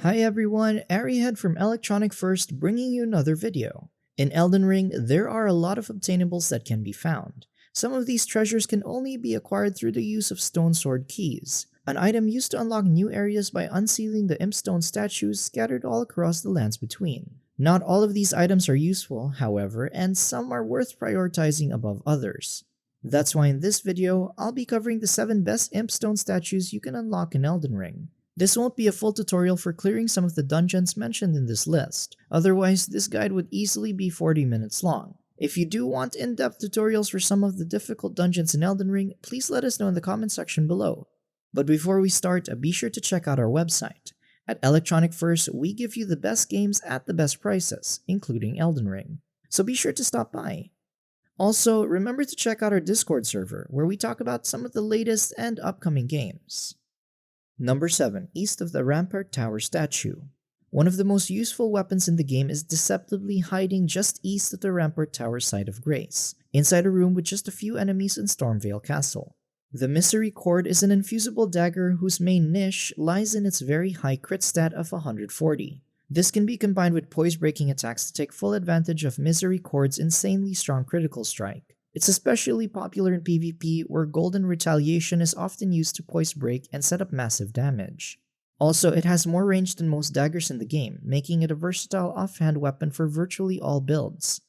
Hi everyone, Arihead from ElectronicFirst bringing you another video. In Elden Ring, there are a lot of obtainables that can be found. Some of these treasures can only be acquired through the use of Stonesword keys, an item used to unlock new areas by unsealing the Impstone statues scattered all across the lands between. Not all of these items are useful, however, and some are worth prioritizing above others. That's why in this video, I'll be covering the 7 best Impstone statues you can unlock in Elden Ring. This won't be a full tutorial for clearing some of the dungeons mentioned in this list, otherwise this guide would easily be 40 minutes long. If you do want in-depth tutorials for some of the difficult dungeons in Elden Ring, please let us know in the comment section below. But before we start, be sure to check out our website. At ElectronicFirst, we give you the best games at the best prices, including Elden Ring. So be sure to stop by. Also, remember to check out our Discord server, where we talk about some of the latest and upcoming games. Number 7. East of the Rampart Tower Statue. One of the most useful weapons in the game is deceptively hiding just east of the Rampart Tower site of Grace, inside a room with just a few enemies in Stormveil Castle. The Misery Cord is an infusible dagger whose main niche lies in its very high crit stat of 140. This can be combined with poise-breaking attacks to take full advantage of Misery Cord's insanely strong critical strike. It's especially popular in PvP, where Golden Retaliation is often used to poise break and set up massive damage. Also, it has more range than most daggers in the game, making it a versatile offhand weapon for virtually all builds.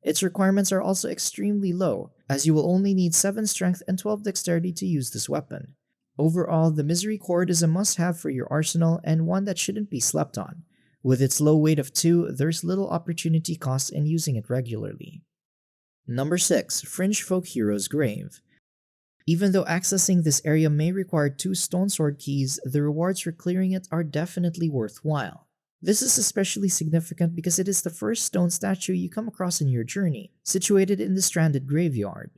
Its requirements are also extremely low, as you will only need 7 strength and 12 dexterity to use this weapon. Overall, the Misery Cord is a must-have for your arsenal and one that shouldn't be slept on. With its low weight of 2, there's little opportunity cost in using it regularly. Number 6. Fringefolk Hero's Grave. Even though accessing this area may require 2 Stonesword keys, the rewards for clearing it are definitely worthwhile. This is especially significant because it is the first stone statue you come across in your journey, situated in the Stranded Graveyard.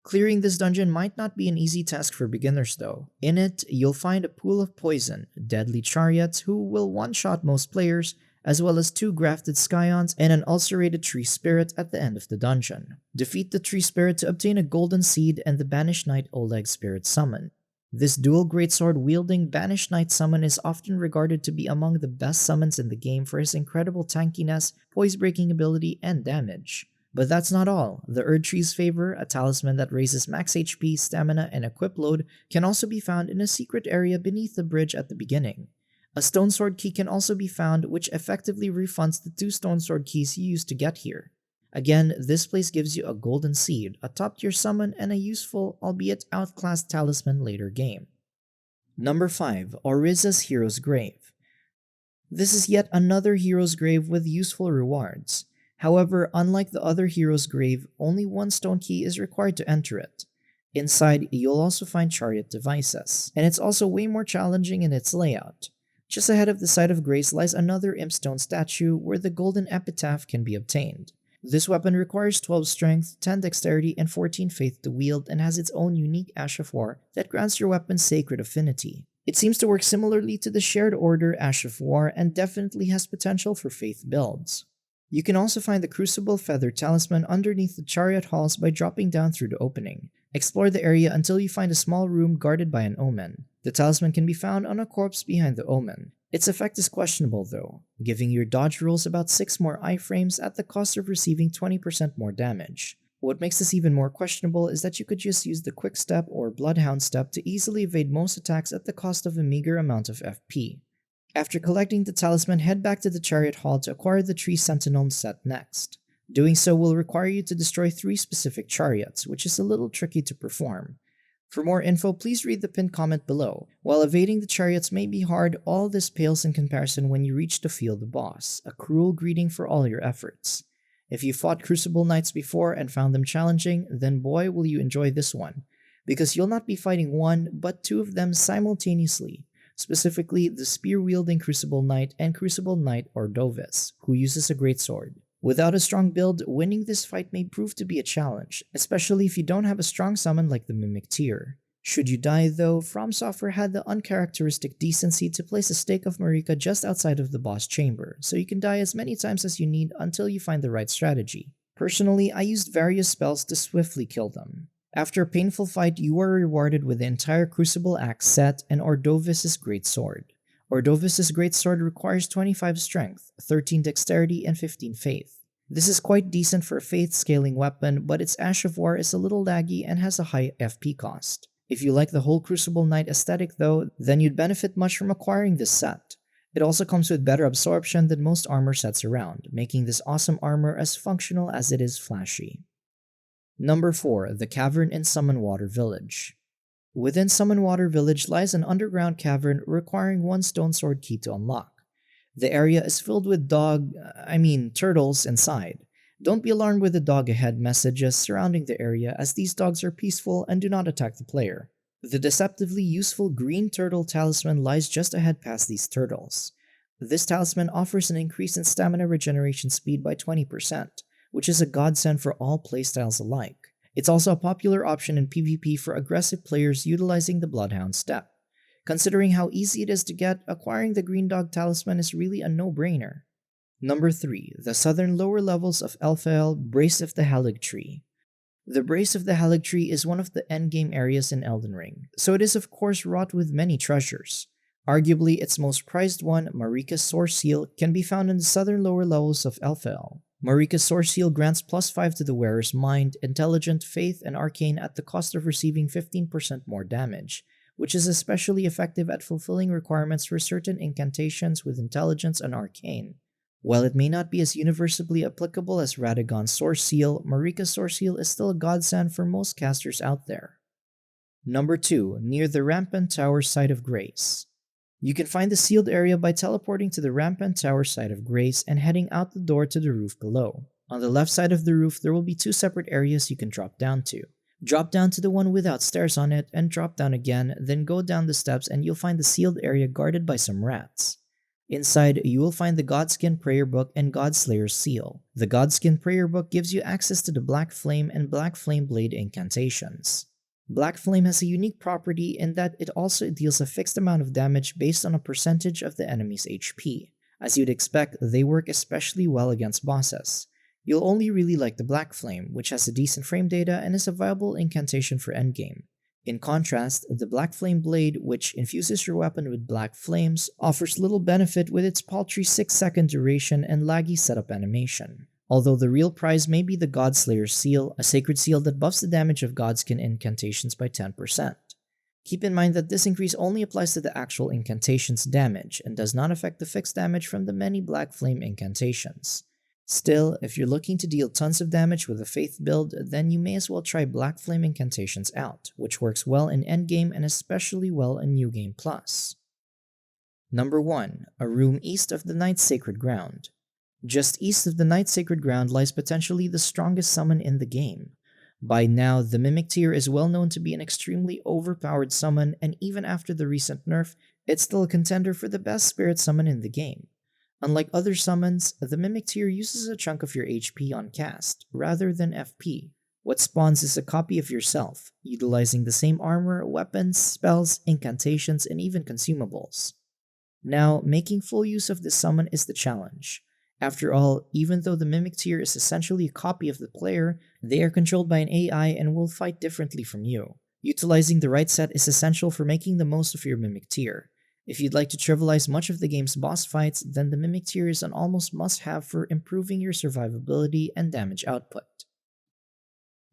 Clearing this dungeon might not be an easy task for beginners though. In it, you'll find a pool of poison, deadly chariots who will one-shot most players, as well as 2 grafted scions and an ulcerated tree spirit at the end of the dungeon. Defeat the tree spirit to obtain a golden seed and the Banished Knight Oleg spirit summon. This dual greatsword wielding Banished Knight summon is often regarded to be among the best summons in the game for his incredible tankiness, poise breaking ability, and damage. But that's not all. The Erdtree's Favor, a talisman that raises max HP, stamina, and equip load, can also be found in a secret area beneath the bridge at the beginning. A Stonesword key can also be found, which effectively refunds the 2 Stonesword keys you used to get here. Again, this place gives you a golden seed, a top tier summon, and a useful, albeit outclassed talisman later game. Number 5. Auriza's Hero's Grave. This is yet another hero's grave with useful rewards. However, unlike the other hero's grave, only 1 stone key is required to enter it. Inside, you'll also find chariot devices, and it's also way more challenging in its layout. Just ahead of the site of Grace lies another Impstone statue where the Golden Epitaph can be obtained. This weapon requires 12 strength, 10 dexterity, and 14 faith to wield and has its own unique Ash of War that grants your weapon sacred affinity. It seems to work similarly to the shared order Ash of War and definitely has potential for faith builds. You can also find the Crucible Feather Talisman underneath the chariot halls by dropping down through the opening. Explore the area until you find a small room guarded by an omen. The talisman can be found on a corpse behind the omen. Its effect is questionable though, giving your dodge rolls about 6 more iframes at the cost of receiving 20% more damage. What makes this even more questionable is that you could just use the Quick Step or Bloodhound Step to easily evade most attacks at the cost of a meager amount of FP. After collecting the talisman, head back to the Chariot Hall to acquire the Tree Sentinel set next. Doing so will require you to destroy 3 specific chariots, which is a little tricky to perform. For more info, please read the pinned comment below. While evading the chariots may be hard, all this pales in comparison when you reach the field boss, a cruel greeting for all your efforts. If you fought Crucible Knights before and found them challenging, then boy will you enjoy this one, because you'll not be fighting 1 but 2 of them simultaneously, specifically the spear-wielding Crucible Knight and Crucible Knight Ordovis, who uses a greatsword. Without a strong build, winning this fight may prove to be a challenge, especially if you don't have a strong summon like the Mimic Tear. Should you die though, From Software had the uncharacteristic decency to place a Stake of Marika just outside of the boss chamber, so you can die as many times as you need until you find the right strategy. Personally, I used various spells to swiftly kill them. After a painful fight, you are rewarded with the entire Crucible Axe set and Ordovis' great sword. Ordovis's greatsword requires 25 strength, 13 dexterity, and 15 faith. This is quite decent for a faith scaling weapon, but its Ash of War is a little laggy and has a high FP cost. If you like the whole Crucible Knight aesthetic though, then you'd benefit much from acquiring this set. It also comes with better absorption than most armor sets around, making this awesome armor as functional as it is flashy. Number 4. The Cavern in Summonwater Village. Within Summonwater Village lies an underground cavern requiring one Stonesword key to unlock. The area is filled with turtles inside. Don't be alarmed with the dog ahead messages surrounding the area, as these dogs are peaceful and do not attack the player. The deceptively useful green turtle talisman lies just ahead past these turtles. This talisman offers an increase in stamina regeneration speed by 20%, which is a godsend for all playstyles alike. It's also a popular option in PvP for aggressive players utilizing the Bloodhound step. Considering how easy it is to get, acquiring the Green Dog Talisman is really a no-brainer. Number 3. The southern lower levels of Elphael, Brace of the Haligtree. The Brace of the Haligtree is one of the endgame areas in Elden Ring, so it is of course wrought with many treasures. Arguably its most prized one, Marika's Source Seal, can be found in the southern lower levels of Elphael. Marika's Source Seal grants +5 to the wearer's mind, intelligence, faith, and arcane at the cost of receiving 15% more damage, which is especially effective at fulfilling requirements for certain incantations with intelligence and arcane. While it may not be as universally applicable as Radagon's Source Seal, Marika's Source Seal is still a godsend for most casters out there. Number 2. Near the Rampant Tower Site of Grace. You can find the sealed area by teleporting to the Rampant Tower Site of Grace and heading out the door to the roof below. On the left side of the roof, there will be 2 separate areas you can drop down to. Drop down to the one without stairs on it, and drop down again, then go down the steps and you'll find the sealed area guarded by some rats. Inside, you will find the Godskin Prayer Book and Godslayer's Seal. The Godskin Prayer Book gives you access to the Black Flame and Black Flame Blade incantations. Black Flame has a unique property in that it also deals a fixed amount of damage based on a percentage of the enemy's HP. As you'd expect, they work especially well against bosses. You'll only really like the Black Flame, which has a decent frame data and is a viable incantation for endgame. In contrast, the Black Flame Blade, which infuses your weapon with black flames, offers little benefit with its paltry 6-second duration and laggy setup animation. Although the real prize may be the Godslayer's Seal, a sacred seal that buffs the damage of Godskin incantations by 10%. Keep in mind that this increase only applies to the actual incantation's damage and does not affect the fixed damage from the many Black Flame incantations. Still, if you're looking to deal tons of damage with a Faith build, then you may as well try Black Flame incantations out, which works well in endgame and especially well in New Game Plus. Number 1. A room east of the Night's Sacred Ground. Just east of the Night's Sacred Ground lies potentially the strongest summon in the game. By now, the Mimic tier is well known to be an extremely overpowered summon, and even after the recent nerf, it's still a contender for the best spirit summon in the game. Unlike other summons, the Mimic tier uses a chunk of your HP on cast, rather than FP. What spawns is a copy of yourself, utilizing the same armor, weapons, spells, incantations, and even consumables. Now, making full use of this summon is the challenge. After all, even though the Mimic tier is essentially a copy of the player, they are controlled by an AI and will fight differently from you. Utilizing the right set is essential for making the most of your Mimic tier. If you'd like to trivialize much of the game's boss fights, then the Mimic tier is an almost must-have for improving your survivability and damage output.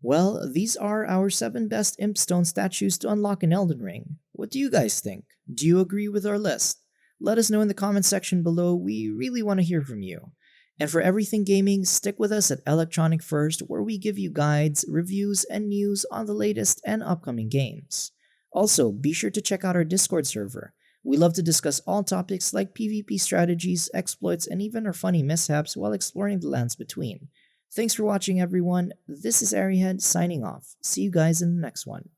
Well, these are our 7 best Impstone statues to unlock in Elden Ring. What do you guys think? Do you agree with our list? Let us know in the comments section below, we really want to hear from you. And for everything gaming, stick with us at ElectronicFirst, where we give you guides, reviews, and news on the latest and upcoming games. Also, be sure to check out our Discord server. We love to discuss all topics like PvP strategies, exploits, and even our funny mishaps while exploring the lands between. Thanks for watching everyone, this is Arihead signing off. See you guys in the next one.